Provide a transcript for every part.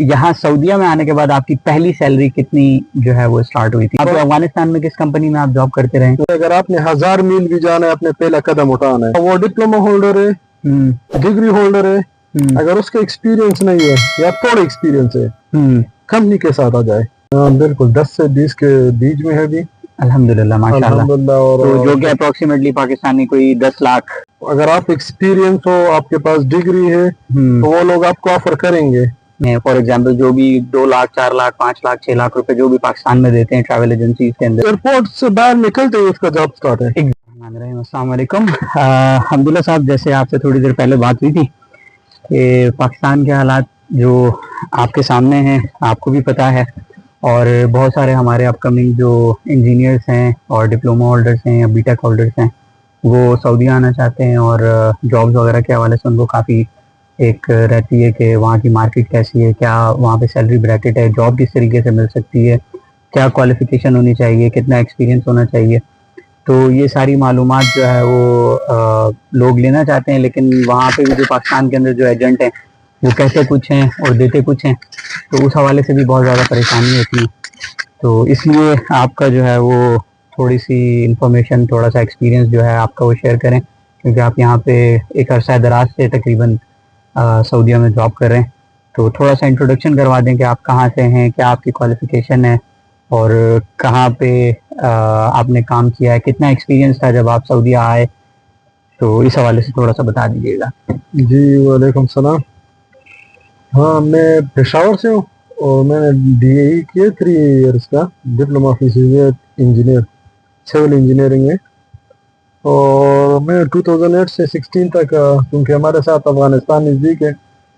यहाँ सऊदीया में आने के बाद आपकी पहली सैलरी कितनी जो है वो स्टार्ट हुई थी? आप अफगानिस्तान में किस कंपनी में आप जॉब करते रहे? अगर आपने 1000 मील भी जाना है, अपने पहला कदम उठाना है, वो डिप्लोमा होल्डर है, डिग्री होल्डर है, अगर उसका एक्सपीरियंस नहीं है या थोड़ा एक्सपीरियंस है, कंपनी के साथ आ जाए। बिल्कुल 10 से 20 के बीच में है भी, अल्हम्दुलिल्लाह माशाल्लाह। अल्हम्दुलिल्लाह। और तो जो कि अप्रोक्सीमेटली पाकिस्तानी कोई 10 लाख, अगर आप एक्सपीरियंस हो, आपके पास डिग्री है, तो वो लोग आपको ऑफर करेंगे। फॉर एग्जांपल जो भी 2 लाख 4 लाख 5 लाख 6 लाख रुपए जो भी पाकिस्तान में देते हैं ट्रैवल एजेंसी के अंदर, एयरपोर्ट से बाहर निकलते ही उसका जॉब स्टार्ट है। अस्सलाम वालेकुम। अब्दुल्ला साहब, जैसे आपसे थोड़ी देर पहले बात हुई थी कि पाकिस्तान के हालात जो आपके सामने हैं, आपको भी पता है, और बहुत सारे हमारे अपकमिंग जो इंजीनियर्स हैं और डिप्लोमा होल्डर्स हैं या बीटेक होल्डर्स हैं, वो सऊदी आना चाहते हैं और जॉब्स वगैरह के हवाले से उनको काफ़ी एक रहती है कि वहाँ की मार्केट कैसी है, क्या वहाँ पे सैलरी ब्रैकेट है, जॉब किस तरीके से मिल सकती है, क्या क्वालिफिकेशन होनी चाहिए, कितना एक्सपीरियंस होना चाहिए। तो ये सारी मालूमात जो है वो लोग लेना चाहते हैं, लेकिन वहाँ पे भी जो पाकिस्तान के अंदर जो एजेंट हैं वो कहते कुछ हैं और देते कुछ हैं, तो उस हवाले से भी बहुत ज़्यादा परेशानी होती है। तो इसलिए आपका जो है वो थोड़ी सी इंफॉर्मेशन, थोड़ा सा एक्सपीरियंस जो है आपका वो शेयर करें, क्योंकि आप यहाँ पे एक अरसा दराज से तकरीबन सऊदीया में जॉब कर रहे हैं। तो थोड़ा सा इंट्रोडक्शन करवा दें कि आप कहाँ से हैं, क्या आपकी क्वालिफिकेशन है और कहाँ पे आपने काम किया है, कितना एक्सपीरियंस था जब आप सऊदीया आए, तो इस हवाले से थोड़ा सा बता दीजिएगा। जी वालेकुम सलाम। हाँ, मैं पेशावर से हूँ और मैंने DAE किया 3 इयर्स का diploma of engineer, civil engineering में। और मैं 2008 से 16 तक, क्योंकि हमारे साथ अफगानिस्तान नज़दीक है,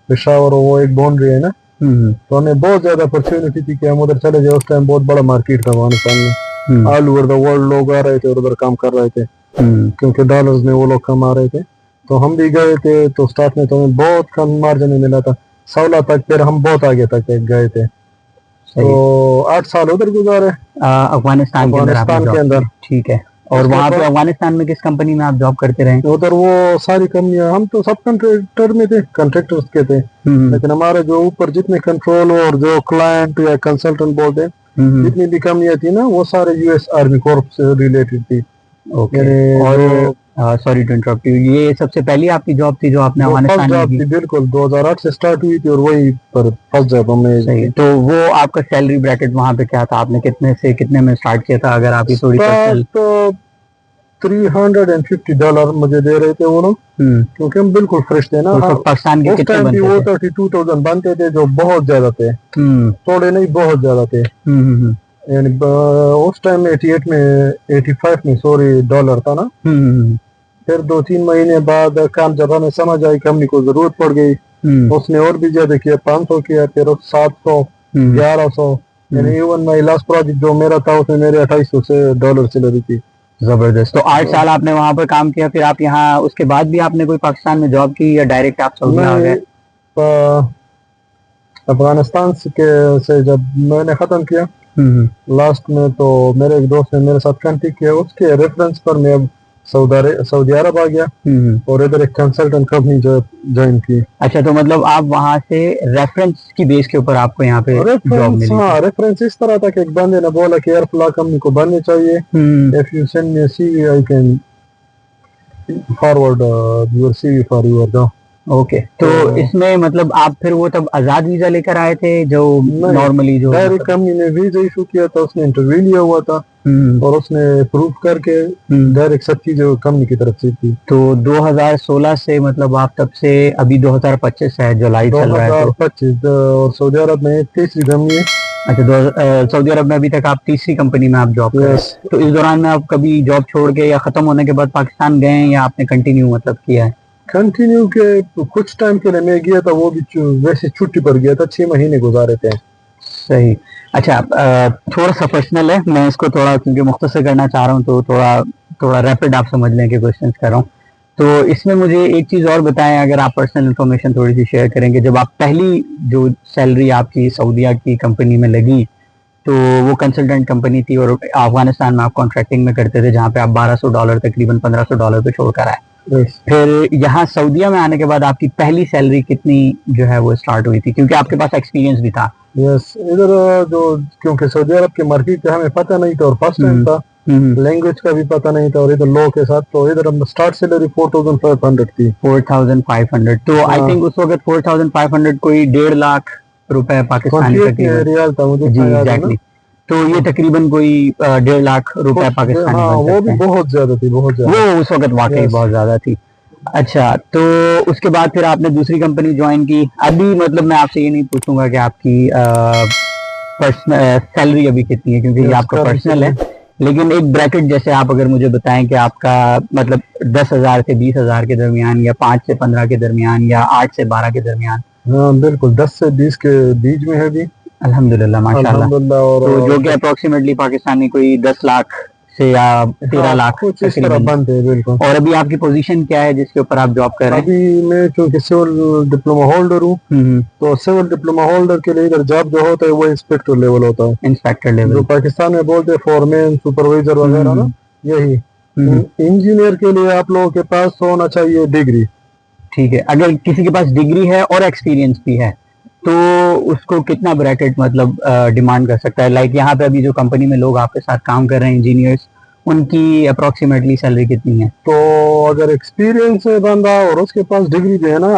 पेशावर वो एक बाउंड्री है ना, तो हमें बहुत ज़्यादा अपॉर्चुनिटी थी कि हम उधर चले जाए। उस टाइम बहुत बड़ा मार्केट था अफगानिस्तान में, ऑल ओवर द वर्ल्ड लोग आ रहे थे और उधर काम कर रहे थे, क्योंकि डॉलर्स में वो लोग कमा रहे थे। तो हम भी गए थे, तो स्टार्ट में तो हमें बहुत कम मार्जिन में मिला था, 16 तक, फिर हम बहुत आगे तक गए थे। तो 8 साल उधर गुजारे अफगानिस्तान के अंदर। ठीक है। और वहाँ पे अफगानिस्तान में किस कंपनी में आप जॉब करते रहे? उधर वो सारी कंपनियां, हम तो सब कंट्रैक्टर में थे, कंट्रैक्टर्स के थे, लेकिन हमारे जो ऊपर जितने कंट्रोल और जो क्लाइंट या कंसल्टेंट बोलते हैं, जितनी भी कंपनियां थी ना, वो सारे US आर्मी कॉर्प से रिलेटेड थी। ओके। और सॉरी टू इंटरप्ट यू, ये सबसे पहली आपकी जॉब थी जो आपने अफगानिस्तान में की? बिल्कुल 2008 से स्टार्ट हुई थी और वही पर फर्स्ट जॉब हमें। तो वो आपका सैलरी ब्रैकेट वहाँ पे क्या था? आपने कितने से कितने में स्टार्ट किया था? अगर आप ये थोड़ी तो $350 मुझे दे रहे थे वो लोग, क्योंकि हम बिल्कुल फ्रेश थे ना। पाकिस्तान के कितने बनते थे? वो 32,000 बनते थे, जो बहुत ज्यादा थे, थोड़े नहीं बहुत ज्यादा थे। यानी उस टाइम 85 में सॉरी डॉलर था ना। फिर 2-3 महीने बाद काम जब हमें समझ आई, कंपनी को जरूरत पड़ गई, उसने और भी ज्यादा किया, 500 किया, फिर 700, 1100। यानी इवन माई लास्ट प्रोजेक्ट जो मेरा था, उसमें मेरे $2,800 सैलरी थी। जबरदस्त। तो 8 साल आपने वहाँ पर काम किया, फिर आप यहाँ उसके बाद भी आपने कोई पाकिस्तान में जॉब की या डायरेक्ट आप सऊदी आ गए? अफगानिस्तान से जब मैंने खत्म किया लास्ट में, तो मेरे एक दोस्त ने मेरे साथ कांटेक्ट किया, उसके रेफरेंस पर मैं अब सऊदी अरब आ गया और इधर एक कंसल्टेंट कंपनी ज्वाइन की। अच्छा, तो मतलब आप वहाँ से रेफरेंस की बेस के ऊपर आपको यहाँ पे जॉब मिली? हाँ, रेफरेंस इस तरह था कि एक बंदे ने बोला कि एयरफ्ला कंपनी को बननी चाहिए, if you send me CV I can forward your CV for your job. Okay. तो इसमें मतलब आप फिर वो तब आजाद वीजा लेकर आए थे जो नॉर्मली जो डायरेक्ट कंपनी ने वीजा इशू किया था, उसने इंटरव्यू लिया हुआ था और उसने प्रूव करके डायरेक्ट सब चीजें कंपनी की तरफ से थी। तो 2016 से मतलब आप तब से अभी 2025 है, जुलाई चल रहा है, 2025 और सऊदी अरब में तीसरी कंपनी है। अच्छा, सऊदी अरब में अभी तक आप तीसरी कंपनी में आप जॉब कर रहे हैं। तो इस दौरान में आप कभी जॉब छोड़ के या खत्म होने के बाद पाकिस्तान गए या आपने कंटिन्यू मतलब किया है? कंटिन्यू के कुछ टाइम के लिए मैं गया था, वो भी वैसे छुट्टी पर गया था, 6 महीने गुजारे थे। सही। अच्छा, थोड़ा सा पर्सनल है, मैं इसको थोड़ा क्योंकि मुख्तसर करना चाह रहा हूँ, तो थोड़ा रैपिड आप समझ लें कि क्वेश्चंस कर रहा हूँ। तो इसमें मुझे एक चीज़ और बताएं, अगर आप पर्सनल इन्फॉर्मेशन थोड़ी सी शेयर करेंगे। जब आप पहली जो सैलरी आपकी सऊदीया की कंपनी में लगी, तो वो कंसल्टेंट कंपनी थी और अफगानिस्तान में आप कॉन्ट्रैक्टिंग में करते थे, जहाँ पे आप $1,200 तकरीबन $1,500 पे छोड़ कर आए। Yes. फिर यहाँ सऊदीया में आने के बाद आपकी पहली सैलरी कितनी जो है वो स्टार्ट हुई थी, क्योंकि आपके पास एक्सपीरियंस भी था? यस, इधर जो क्योंकि सऊदी अरब के मार्केट का हमें पता नहीं था और फर्स्ट टाइम था, लैंग्वेज का भी पता नहीं था और इधर लोग के साथ, तो इधर हम स्टार्ट सैलरी 4500 थी। 4500, तो आई थिंक उस वक्त 4500 कोई 1.5 लाख रुपए पाकिस्तानी तकरीबन रियाल था मुझे जी, याद है ना। एग्जैक्टली। तो ये तकरीबन कोई 1.5 लाख रुपए पाकिस्तानी हाँ, बन वो सकते भी हैं। बहुत ज्यादा थी, बहुत ज्यादा। वो उस वक्त वाकई Yes. बहुत ज्यादा थी। अच्छा, तो उसके बाद फिर आपने दूसरी कंपनी ज्वाइन की। अभी मतलब मैं आपसे ये नहीं पूछूंगा कि आपकी पर्सनल सैलरी अभी कितनी है, क्योंकि ये Yes, आपका current पर्सनल है, लेकिन एक ब्रैकेट जैसे आप अगर मुझे बताएं कि आपका मतलब 10,000 से 20,000 के दरमियान, या 5 से 15 के दरमियान, या 8 से 12 के दरमियान। हाँ बिल्कुल, 10 से 20 के बीच में है भी, अल्हम्दुलिल्लाह, माशाल्लाह। अल्हम्दुलिल्लाह। और तो जो कि अप्रोक्सीमेटली पाकिस्तानी कोई 10 लाख से या 13 लाख कुछ इस तरह तकरीबन बनते हैं, बिल्कुल। और अभी आपकी पोजीशन क्या है जिसके ऊपर आप जॉब कर रहे हैं? अभी मैं चूंकि सिविल डिप्लोमा होल्डर हूँ, तो सिविल डिप्लोमा होल्डर के लिए इधर जॉब जो होता है वो इंस्पेक्टर लेवल होता है, इंस्पेक्टर जो लेवल। पाकिस्तान में बोलते हैं फोरमैन, सुपरवाइजर वगैरह ना, यही। इंजीनियर के लिए आप लोगों के पास होना चाहिए डिग्री। ठीक है, अगर किसी के पास डिग्री है और एक्सपीरियंस भी है तो उसको कितना ब्रैकेट मतलब डिमांड कर सकता है? लाइक यहाँ पे अभी जो कंपनी में लोग आपके साथ काम कर रहे हैं, इंजीनियर्स, उनकी अप्रोक्सीमेटली सैलरी कितनी है? तो अगर एक्सपीरियंस है बंदा और उसके पास डिग्री भी है ना,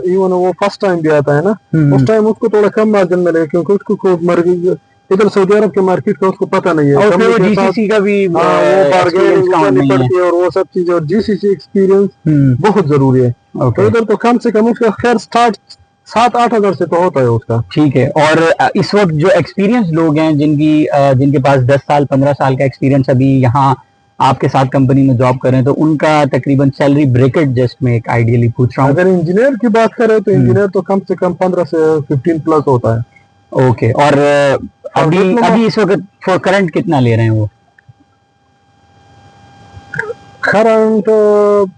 इवन वो फर्स्ट टाइम भी आता है ना, उस टाइम उसको थोड़ा कम मार्जिन मिलेगा, क्योंकि उसको इधर सऊदी अरब के मार्केट का उसको पता नहीं है, और फिर वो कंपनी के साथ जीसीसी का भी वो एक्सपीरियंस बार्गेनिंग काउंट करनी नहीं है। पड़ती है और वो सब चीजें, और जीसीसी एक्सपीरियंस बहुत जरूरी है। तो ओके, इधर तो कम से कम उसका खैर स्टार्ट 7-8 हजार से तो होता है उसका। ठीक है। और इस वक्त जो एक्सपीरियंस लोग हैं जिनके पास 10 साल 15 साल का एक्सपीरियंस अभी यहाँ आपके साथ कंपनी में जॉब कर रहे हैं, तो उनका तकरीबन सैलरी ब्रैकेट जस्ट में एक आइडियली पूछ रहा हूँ। अगर इंजीनियर की बात करें तो इंजीनियर तो कम से कम 15 से 15 प्लस होता है। ओके, और अभी इस वक्त फॉर करंट कितना ले रहे हैं वो? करंट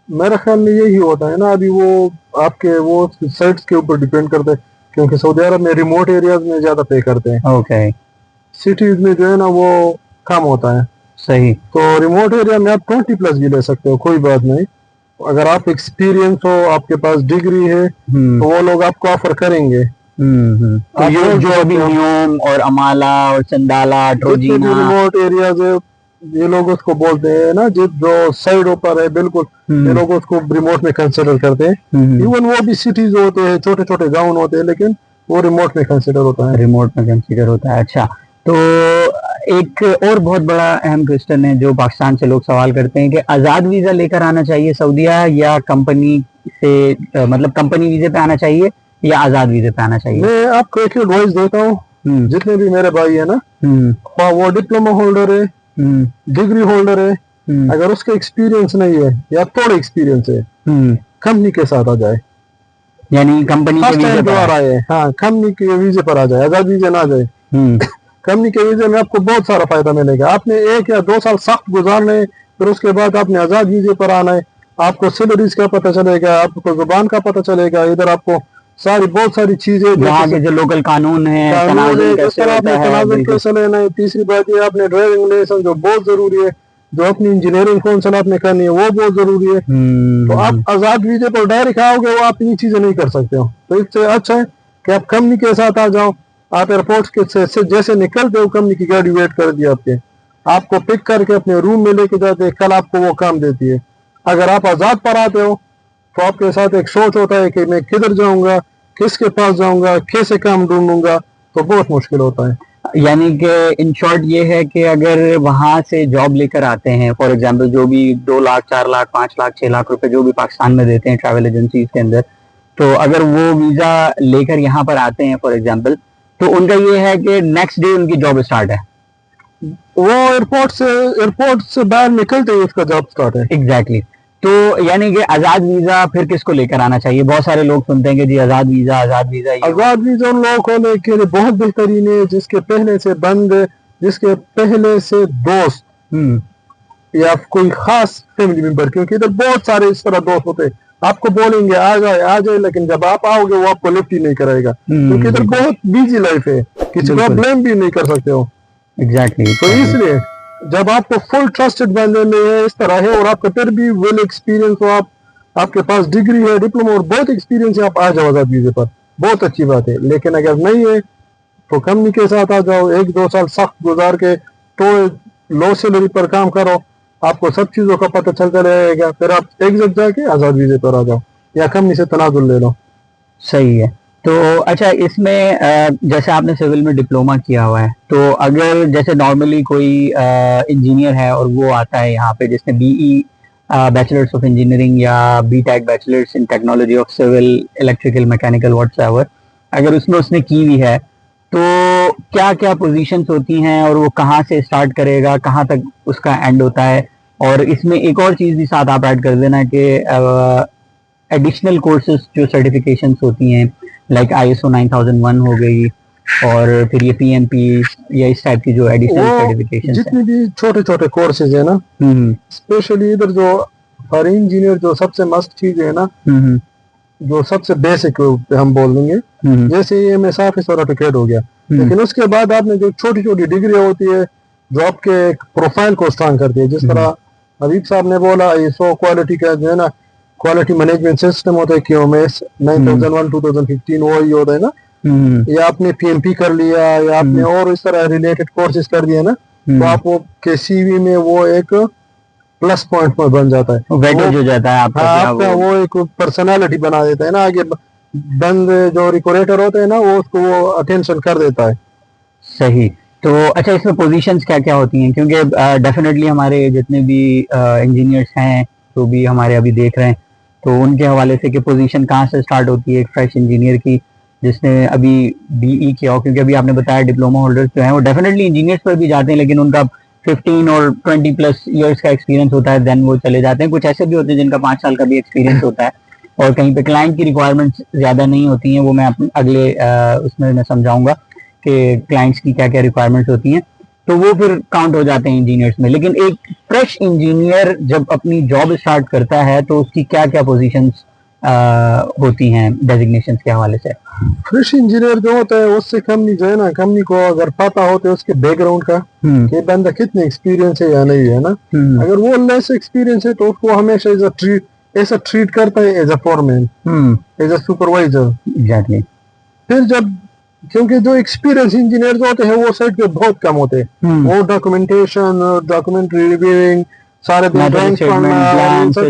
मेरे ख्याल में यही होता है ना, अभी वो आपके वो साइट्स के ऊपर डिपेंड करता है, क्योंकि सऊदी अरब में रिमोट एरियाज में ज्यादा पे करते हैं, ओके, सिटीज में जो है ना वो कम होता है। सही। तो रिमोट एरिया में आप 20 प्लस भी ले सकते हो, कोई बात नहीं। अगर आप एक्सपीरियंस हो, आपके पास डिग्री है, तो वो लोग आपको ऑफर करेंगे। तो आप ये बोल जो अभी सकते हो। न्योम और अमाला और चंदाला, जितने भी ट्रोजीना, रिमोट एरियाज है, ये लोग उसको बोलते हैं ना, जो साइड ऊपर है बिल्कुल, ये लोग उसको रिमोट में कंसिडर करते हैं। इवन वो भी सिटीज होते हैं, छोटे छोटे गांव होते हैं, लेकिन वो रिमोट में कंसिडर होता है। रिमोट में कंसीडर होता है। अच्छा, तो एक और बहुत बड़ा अहम क्वेश्चन है जो पाकिस्तान से लोग सवाल करते हैं कि आज़ाद वीज़ा लेकर आना चाहिए सऊदीया, या कंपनी से मतलब कंपनी वीज़े पे आना चाहिए, या आज़ाद वीज़े पे आना चाहिए? मैं आपको एक एडवाइस देता हूँ, जितने भी मेरे भाई है ना, वो डिप्लोमा होल्डर है, डिग्री होल्डर है, अगर उसका एक्सपीरियंस नहीं है या थोड़ा एक्सपीरियंस है, कंपनी के साथ आ जाए, यानी कंपनी के वीज़े पर आए। हाँ, कंपनी के वीजे पर आ जाए, आजाद वीजे ना जाए। कंपनी के वीजे में आपको बहुत सारा फायदा मिलेगा। आपने 1 या 2 साल सख्त गुजारने, फिर उसके बाद आपने आजाद वीजे पर आना है, आपको सैलरीज का पता चलेगा, आपको जुबान का पता चलेगा, इधर आपको बहुत सारी चीजें, वहाँ के जो लोकल कानून है, तनाजुल कैसे होता है, तनाजुल कैसे लेना है। तीसरी बात ये, आपने ड्राइविंग लाइसेंस जो बहुत जरूरी है, जो अपनी इंजीनियरिंग कौन सा आपने करनी है वो बहुत जरूरी है। तो आप आजाद वीजे पर डायरेक्ट आओगे, वो आप ये चीजें नहीं कर सकते हो। तो इससे अच्छा है कि आप कंपनी के साथ आ जाओ। आप एयरपोर्ट के से जैसे निकलते हो, कंपनी की गाड़ी वेट कर दी आपको पिक करके अपने रूम में लेके जाते हैं, कल आपको वो काम देती है। अगर आप आजाद पर आते हो तो आपके साथ एक सोच होता है कि मैं किधर जाऊंगा, किसके पास जाऊंगा, कैसे काम ढूंढूंगा, तो बहुत मुश्किल होता है। यानी कि इन शॉर्ट ये है कि अगर वहां से जॉब लेकर आते हैं, फॉर एग्जांपल जो भी 2 लाख 4 लाख 5 लाख 6 लाख रुपए जो भी पाकिस्तान में देते हैं ट्रैवल एजेंसीज के अंदर, तो अगर वो वीजा लेकर यहाँ पर आते हैं फॉर एग्जांपल, तो उनका ये है कि नेक्स्ट डे उनकी जॉब स्टार्ट है। वो एयरपोर्ट से बाहर निकलते ही उसका जॉब स्टार्ट है। एग्जैक्टली। तो यानी कि आजाद वीजा फिर किसको लेकर आना चाहिए? बहुत सारे लोग सुनते हैं कि जी आजाद वीजा आजाद वीजा उन लोगों को लेके बहुत बेहतरीन है, जिसके पहले से बंद, जिसके पहले से दोस्त या कोई खास फैमिली मेंबर, क्योंकि इधर बहुत सारे इस तरह दोस्त होते हैं, आपको बोलेंगे आ जाए, लेकिन जब आप आओगे वो आपको लिफ्ट ही नहीं करेगा, क्योंकि इधर बहुत बिजी लाइफ है, किसी को आप ब्लेम भी नहीं कर सकते हो। एग्जैक्टली। तो इसलिए जब आपको फुल ट्रस्टेड बंदे में इस तरह है और आपका फिर भी वेल एक्सपीरियंस हो, आप आपके पास डिग्री है, डिप्लोमा और बहुत एक्सपीरियंस है, आप आ जाओ आजाद वीजे पर, बहुत अच्छी बात है। लेकिन अगर नहीं है तो कंपनी के साथ आ जाओ, 1-2 साल सख्त गुजार के तो लो सैलरी पर काम करो, आपको सब चीज़ों का पता चलता रहेगा, फिर आप एक जगह जाके आज़ाद वीज़े पर आ जाओ या कंपनी से तनाजुल ले लो। सही है। तो अच्छा, इसमें जैसे आपने सिविल में डिप्लोमा किया हुआ है, तो अगर जैसे नॉर्मली कोई इंजीनियर है और वो आता है यहाँ पे जिसने बीई बैचलर्स ऑफ इंजीनियरिंग या BTech bachelors in technology of civil electrical mechanical whatsoever, अगर उसमें उसने की हुई है, तो क्या क्या पोजीशंस होती हैं और वो कहाँ से स्टार्ट करेगा, कहाँ तक उसका एंड होता है? और इसमें एक और चीज़ भी साथ आप ऐड कर देना कि एडिशनल कोर्सेज जो सर्टिफिकेशंस होती हैं, लाइक ISO 9001 हो गई, और फिर ये PMP या इस टाइप की जो एडिशनल सर्टिफिकेशंस हैं, जितनी भी छोटे छोटे कोर्सेज है ना, स्पेशली इधर जो फॉर इंजीनियर जो सबसे मस्त चीज है ना, जो सबसे बेसिक हम बोल देंगे, जैसे ये एमएस ऑफिस और ऑटोकैड हो गया, लेकिन उसके बाद आपने जो छोटी छोटी डिग्री होती है जो आपके प्रोफाइल को स्ट्रांग करती है, जिस तरह हबीब साहब ने बोला ISO क्वालिटी का जो है ना, क्वालिटी मैनेजमेंट सिस्टम होता है QMS 9001 2015 वो ही होता है ना, या आपने PMP कर लिया या आपने और इस तरह रिलेटेड कोर्सेज कर दिया ना, तो आप वो के CV में वो एक प्लस पॉइंट पर बन जाता है, वेटेज हो जाता है आपका, हाँ, आपका वो एक पर्सनालिटी बना देता है ना, आगे बंद जो रिक्रूटर होते हैं ना वो उसको वो अटेंशन कर देता है। सही। तो अच्छा, इसमें पोजीशंस क्या क्या होती हैं? क्योंकि डेफिनेटली हमारे जितने भी इंजीनियर्स हैं तो भी हमारे अभी देख रहे हैं, तो उनके हवाले से कि पोजीशन कहाँ से स्टार्ट होती है एक फ्रेश इंजीनियर की जिसने अभी BE किया हो? क्योंकि अभी आपने बताया डिप्लोमा होल्डर्स जो हैं वो डेफिनेटली इंजीनियर्स पर भी जाते हैं, लेकिन उनका 15 और 20 प्लस ईयर्स का एक्सपीरियंस होता है, देन वो चले जाते हैं। कुछ ऐसे भी होते हैं जिनका 5 साल का भी एक्सपीरियंस होता है, और कहीं पे क्लाइंट की रिक्वायरमेंट्स ज़्यादा नहीं होती हैं, वो मैं अगले उसमें मैं समझाऊंगा कि क्लाइंट्स की क्या क्या रिक्वायरमेंट्स होती हैं, तो वो फिर काउंट हो जाते हैं इंजीनियर्स में। लेकिन एक फ्रेश इंजीनियर जब अपनी जॉब स्टार्ट करता है तो उसकी क्या क्या पोजीशंस होती हैं डेजिग्नेशंस के हवाले से? फ्रेश इंजीनियर जो होता है उससे कंपनी जो है ना, कंपनी को अगर पता होता है उसके बैकग्राउंड का कि बंदा कितने एक्सपीरियंस है या नहीं है ना, अगर वो लेस एक्सपीरियंस है तो उसको हमेशा ऐसा ट्रीट करता है as a foreman, as a supervisor. Exactly. फिर जब, क्योंकि जो एक्सपीरियंस इंजीनियर होते हैं वो साइड पे बहुत कम होते हैं, वो डॉक्यूमेंटेशन, डॉक्यूमेंट रिव्यूइंग, सारे दिन ड्राइंग्स पढ़ना, सब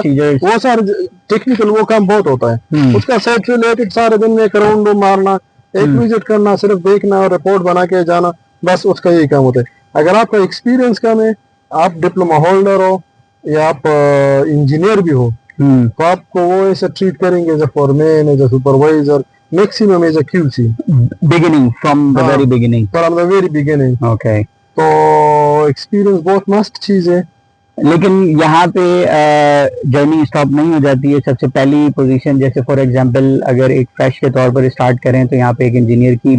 चीजें वो सारे टेक्निकल वो काम बहुत होता है, उसका साइड रिलेटेड सारे दिन में एक राउंड मारना, एक विजिट करना, सिर्फ देखना और रिपोर्ट बना के जाना, बस उसका यही काम होता है। अगर आपका एक्सपीरियंस कम है, आप डिप्लोमा होल्डर हो या आप इंजीनियर भी हो, तो आपको वो ऐसे ट्रीट करेंगे as a foreman, as a supervisor, maximum as a QC beginning from the very beginning. From the very beginning. Okay. तो एक्सपीरियंस बहुत मस्त चीज है। लेकिन यहाँ पे जर्नी स्टॉप नहीं हो जाती है। सबसे पहली पोजीशन, जैसे फॉर एग्जांपल अगर एक फ्रेश के तौर पर स्टार्ट करें तो यहाँ पे एक इंजीनियर की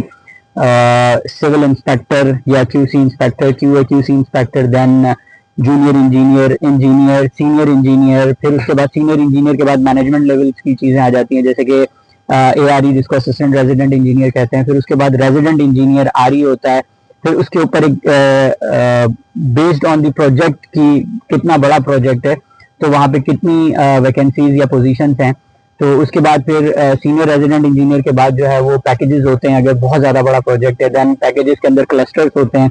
सिविल इंस्पेक्टर या QC inspector, QA/QC inspector, then junior engineer, engineer, senior engineer, फिर उसके बाद सीनियर इंजीनियर के बाद मैनेजमेंट लेवल्स की चीज़ें आ जाती हैं, जैसे कि ARE जिसको असिस्टेंट रेजिडेंट इंजीनियर कहते हैं, फिर उसके बाद रेजिडेंट इंजीनियर RE होता है, फिर उसके ऊपर एक बेस्ड ऑन द प्रोजेक्ट की कितना बड़ा प्रोजेक्ट है तो वहाँ पे कितनी वैकेंसीज या पोजीशंस हैं, तो उसके बाद फिर सीनियर रेजिडेंट इंजीनियर के बाद जो है वो पैकेजेस होते हैं। अगर बहुत ज़्यादा बड़ा प्रोजेक्ट है देन पैकेजेस के अंदर क्लस्टर्स होते हैं,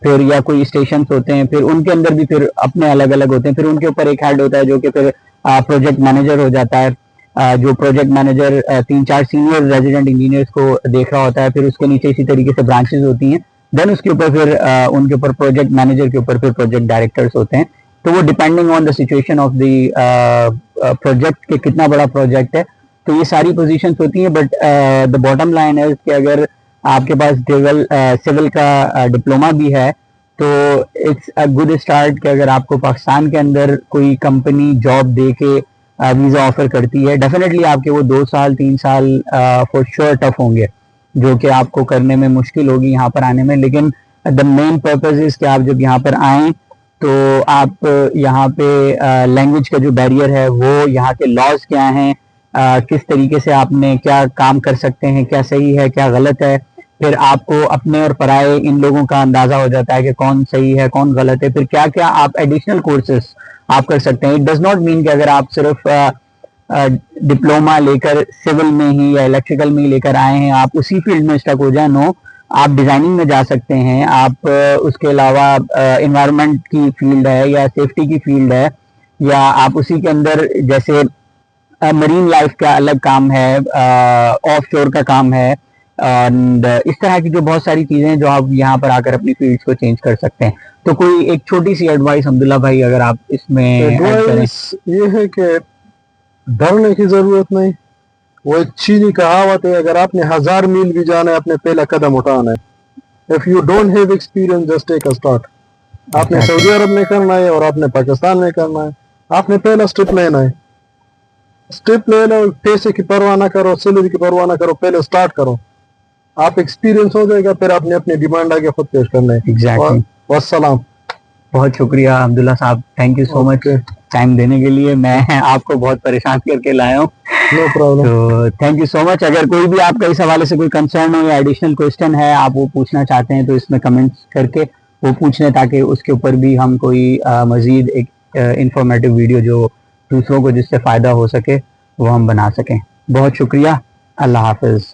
फिर या कोई स्टेशन होते हैं, फिर उनके अंदर भी फिर अपने अलग अलग होते हैं, फिर उनके ऊपर एक हेड होता है जो कि फिर प्रोजेक्ट मैनेजर हो जाता है, जो project manager 3-4 senior resident engineers को देख रहा होता है, फिर उसके नीचे इसी तरीके से ब्रांचेस होती हैं, देन उसके ऊपर फिर उनके ऊपर प्रोजेक्ट मैनेजर के ऊपर फिर प्रोजेक्ट डायरेक्टर्स होते हैं। तो वो depending on the situation of the project के कितना बड़ा प्रोजेक्ट है, तो ये सारी पोजीशंस होती हैं। बट द बॉटम लाइन है कि अगर आपके पास सिविल का डिप्लोमा भी है तो इट्स अ गुड स्टार्ट कि अगर आपको पाकिस्तान के अंदर कोई कंपनी जॉब दे के वीज़ा ऑफर करती है, डेफिनेटली आपके वो 2 साल 3 साल फॉर श्योर टफ होंगे, जो कि आपको करने में मुश्किल होगी यहाँ पर आने में। लेकिन द मेन पर्पज इज कि आप जब यहाँ पर आएँ तो आप यहाँ पे लैंग्वेज का जो बैरियर है वो, यहाँ के लॉज क्या हैं, किस तरीके से आपने क्या काम कर सकते हैं, क्या सही है क्या गलत है, फिर आपको अपने और पराये इन लोगों का अंदाजा हो जाता है कि कौन सही है कौन गलत है, फिर क्या क्या आप एडिशनल कोर्सेज आप कर सकते हैं। इट डज नॉट मीन कि अगर आप सिर्फ डिप्लोमा लेकर सिविल में ही या इलेक्ट्रिकल में ही लेकर आए हैं आप उसी फील्ड में स्टक हो जाए। नो, आप डिजाइनिंग में जा सकते हैं, आप उसके अलावा एनवायरनमेंट की फील्ड है या सेफ्टी की फील्ड है, या आप उसी के अंदर जैसे मरीन लाइफ का अलग काम है, ऑफ शोर का काम है, एंड इस तरह की जो बहुत सारी चीजें हैं जो आप यहाँ पर आकर अपनी फील्ड्स को चेंज कर सकते हैं। तो कोई एक छोटी सी एडवाइस अब्दुल्ला भाई अगर आप इसमें ऐड करें। एडवाइस ये है कि डरने की जरूरत नहीं। वो एक चीनी कहावत है, अगर आपने 1000 मील भी जाना है अपने पहला कदम उठाना है। If you don't have experience just take a start. आपने सऊदी अरब में करना है और आपने पाकिस्तान में करना है, आपने पहला स्टेप लेना है। स्टेप ले लो, पैसे की परवाह ना करो, सैलरी की परवाह ना करो, पहले स्टार्ट करो। आप एक्सपीरियंस हो जाएगा, फिर आपने अपनी डिमांड आगे खुद पेश करना है। एग्जैक्टली। वस्सलाम। बहुत शुक्रिया अब्दुल्ला साहब, thank you so much time देने के लिए। मैं आपको बहुत परेशान करके लाया हूँ। No problem. तो थैंक यू सो मच। अगर कोई भी आपका इस हवाले से कोई कंसर्न हो या एडिशनल क्वेश्चन है आप वो पूछना चाहते हैं तो इसमें कमेंट्स करके वो पूछ लें, ताकि उसके ऊपर भी हम कोई मजीद एक इंफॉर्मेटिव वीडियो जो दूसरों को जिससे फ़ायदा हो सके वो हम बना सकें। बहुत शुक्रिया। अल्लाह हाफिज़।